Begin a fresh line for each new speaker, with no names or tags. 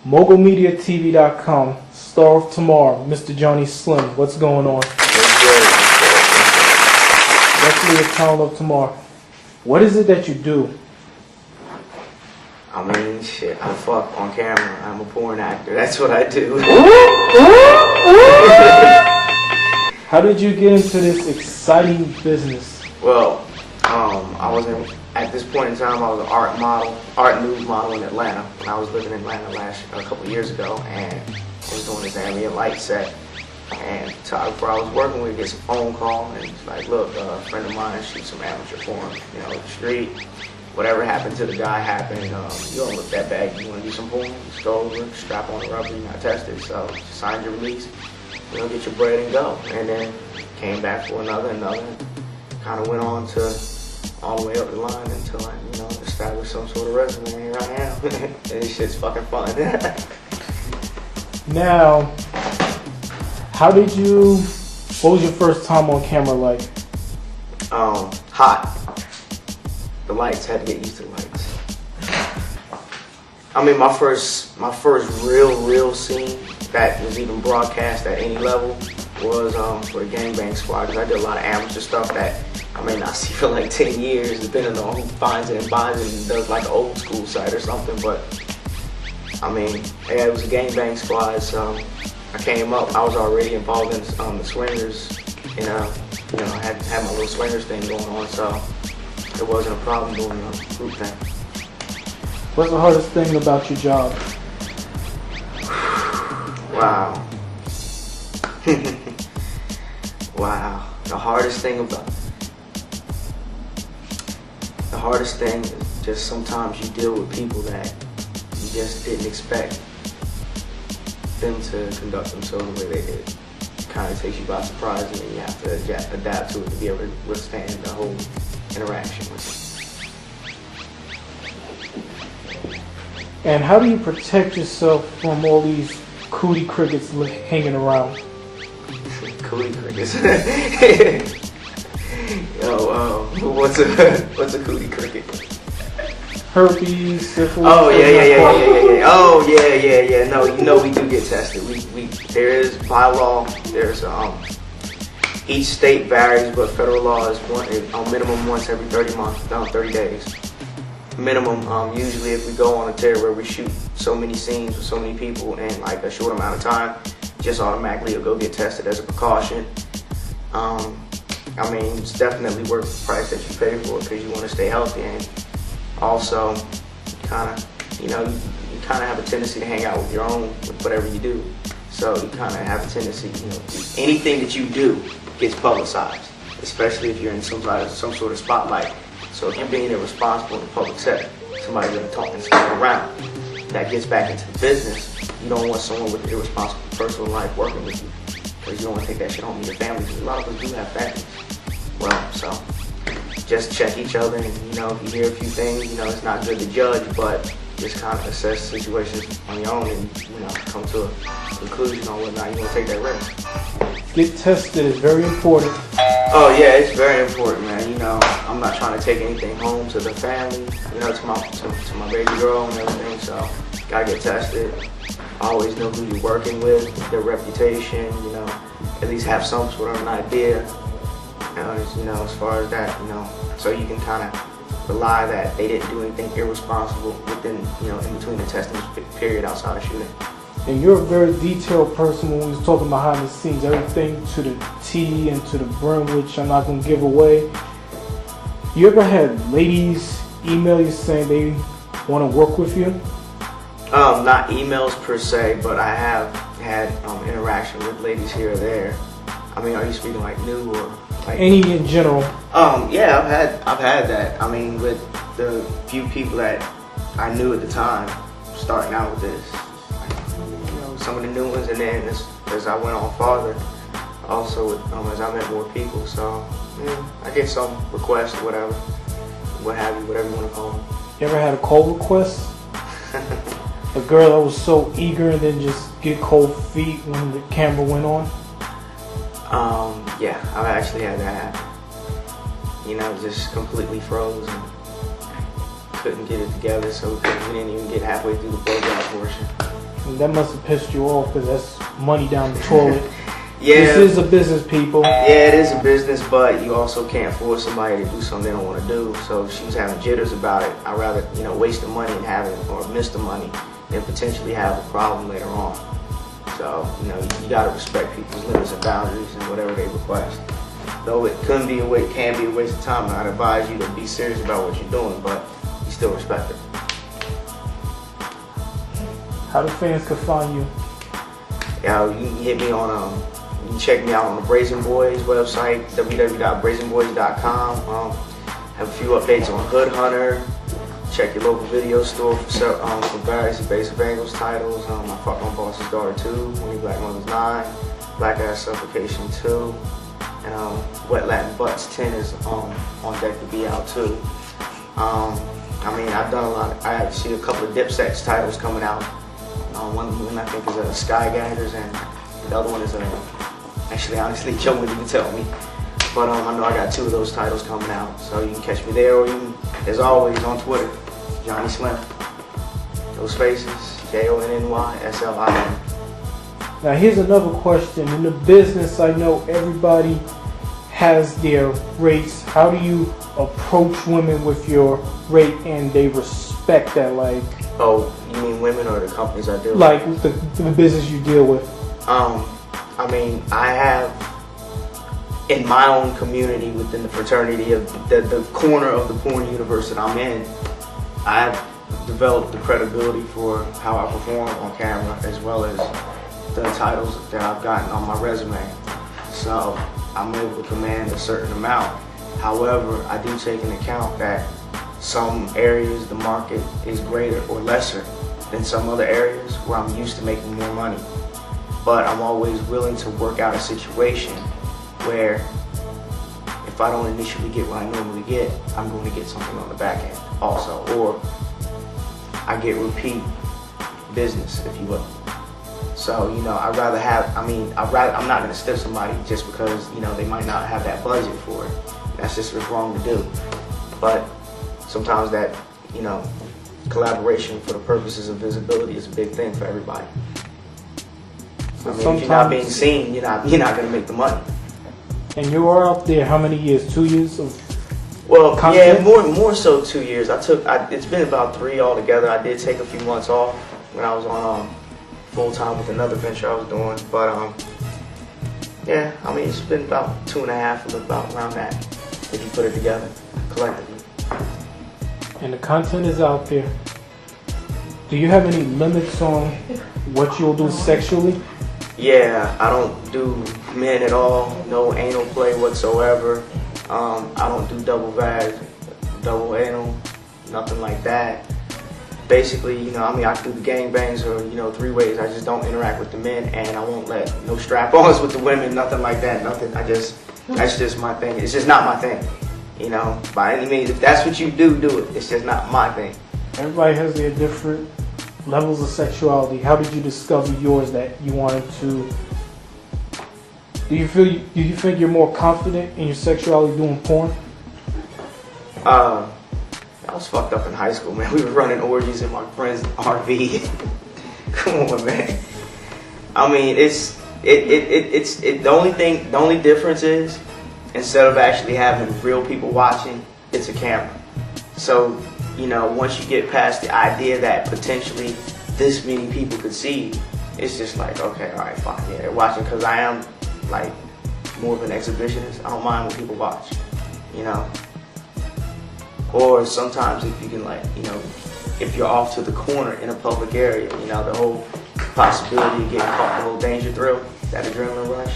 MogulMediaTV.com, star of tomorrow, Mr. Jonny Slim. What's going on? Definitely a talent of tomorrow. What is it that you do?
I mean, shit, I fuck on camera. I'm a porn actor. That's what I do.
How did you get into this exciting business?
Well, at this point in time, I was an art news model in Atlanta. When I was living in Atlanta a couple of years ago, and I was doing this ambient light set. And the photographer I was working with gets a phone call, and he's like, look, a friend of mine shoots some amateur porn, the street. Whatever happened to the guy happened. You don't look that bad. You want to do some porn? Just go over, strap on the rubber, you're not tested. So just sign your release, get your bread and go. And then came back for another, kind of went on to all the way up the line until I, established some sort of resume. And here I am. And this shit's fucking fun.
Now, what was your first time on camera like?
Hot. The lights, had to get used to the lights. I mean, my first real scene that was even broadcast at any level was for the Gangbang Squad, because I did a lot of amateur stuff that I may not see for like 10 years, depending on who finds it and buys it and does like an old school site or something. But I mean, yeah, it was a Gangbang Squad, so I came up. I was already involved in the swingers, and I had my little swingers thing going on, so it wasn't a problem doing a group thing.
What's the hardest thing about your job?
Wow. Wow. The hardest thing is just sometimes you deal with people that you just didn't expect them to conduct themselves the way they did. It kind of takes you by surprise, and then you have to adapt to it to be able to withstand the whole interaction with it.
And how do you protect yourself from all these cootie crickets hanging around?
Cootie crickets? Yo, what's a cootie cricket?
Herpes, syphilis.
Oh yeah. Oh yeah. No, we do get tested. There is by law. There's each state varies, but federal law is on minimum once every 30 days. Minimum. Usually, if we go on a tear where we shoot so many scenes with so many people in like a short amount of time, just automatically you'll go get tested as a precaution. I mean, it's definitely worth the price that you pay for it because you want to stay healthy, and also you kind of have a tendency to hang out with whatever you do. So you kind of have a tendency, anything that you do gets publicized, especially if you're in some sort of spotlight. So if you're being irresponsible in the public setting, somebody's going to talk and stuff around. That gets back into the business. You don't want someone with irresponsible personal life working with you, because you don't want to take that shit home to your family, because a lot of us do have families. Well, so just check each other, and if you hear a few things, it's not good to judge, but just kind of assess situations on your own and come to a conclusion on whether or not you want to take that risk.
Get tested is very important.
Oh yeah, it's very important, man. I'm not trying to take anything home to the family, to my baby girl and everything, so gotta get tested. Always know who you're working with, their reputation, at least have some sort of an idea, as far as that, so you can kind of rely that they didn't do anything irresponsible within, in between the testing period outside of shooting.
And you're a very detailed person when we was talking behind the scenes, everything to the T and to the brim, which I'm not going to give away. You ever had ladies email you saying they want to work with you?
Not emails per se, but I have had interaction with ladies here or there. I mean, are you speaking like new or like
any in general?
Yeah, I've had that. I mean, with the few people that I knew at the time, starting out with this, some of the new ones, and then as I went on farther, also as I met more people. So I get some requests or whatever you want to call them.
You ever had a cold request? A girl that was so eager and then just get cold feet when the camera went on?
Yeah, I've actually had that happen. Just completely froze and couldn't get it together, so we didn't even get halfway through the blowjob portion.
and that must have pissed you off because that's money down the toilet.
Yeah.
This is a business, people.
Yeah, it is a business, but you also can't force somebody to do something they don't want to do. So if she was having jitters about it, I'd rather, waste the money and have it, or miss the money, than potentially have a problem later on. So, you gotta respect people's limits and boundaries and whatever they request. Though it can be a waste of time, and I'd advise you to be serious about what you're doing, but you still respect it.
How the fans can find you?
Yeah, you can hit me on, you can check me out on the Brazen Boys website, www.brazenboys.com. Have a few updates on Hood Hunter. Check your local video store for various Basic Bangles titles. I Fuck My Boss's Daughter 2, When Black Mothers 9, Black Ass Suffocation 2, and Wet Latin Butts 10 is on deck to be out too. I've done a lot. I actually see a couple of Dipset's titles coming out. One I think is Skygangers, and the other one is actually, honestly, Joe wouldn't even tell me. But I know I got 2 of those titles coming out, so you can catch me there, or you can, as always, on Twitter, Jonny Slim. Those spaces, JONNYSLIM.
Now here's another question. In the business, I know everybody has their rates. How do you approach women with your rate and they respect that? Like,
oh, you mean women or the companies I deal with?
Like the business you deal with.
I have, in my own community within the fraternity of the corner of the porn universe that I'm in, I've developed the credibility for how I perform on camera, as well as the titles that I've gotten on my resume. So I'm able to command a certain amount. However, I do take into account that some areas the market is greater or lesser than some other areas where I'm used to making more money. But I'm always willing to work out a situation where if I don't initially get what I normally get, I'm going to get something on the back end also, or I get repeat business, if you will. So, I'm not going to stiff somebody just because, they might not have that budget for it. That's just what's wrong to do. But sometimes that, collaboration for the purposes of visibility is a big thing for everybody. So if you're not being seen, you're not going to make the money.
And you are out there how many years? 2 years of
content? Yeah, more so 2 years. It's been about 3 altogether. I did take a few months off when I was on full time with another venture I was doing. But it's been about 2.5, about around that, if you put it together collectively.
And the content is out there. Do you have any limits on what you'll do sexually?
Yeah, I don't do men at all. No anal play whatsoever. I don't do double vag, double anal, nothing like that. Basically, I can do the gangbangs or, 3 ways. I just don't interact with the men, and I won't let no strap-ons with the women, nothing like that. Nothing. That's just my thing. It's just not my thing. By any means, if that's what you do it. It's just not my thing.
Everybody has their different levels of sexuality. How did you discover yours that you wanted to? Do you think you're more confident in your sexuality doing porn?
I was fucked up in high school, man. We were running orgies in my friend's RV. Come on, man. The only difference is, instead of actually having real people watching, it's a camera. So, once you get past the idea that potentially this many people could see, it's just like, okay, all right, fine, yeah, they're watching, because I am like more of an exhibitionist. I don't mind when people watch, Or sometimes if you can, if you're off to the corner in a public area, the whole possibility of getting caught, the whole danger thrill, that adrenaline rush.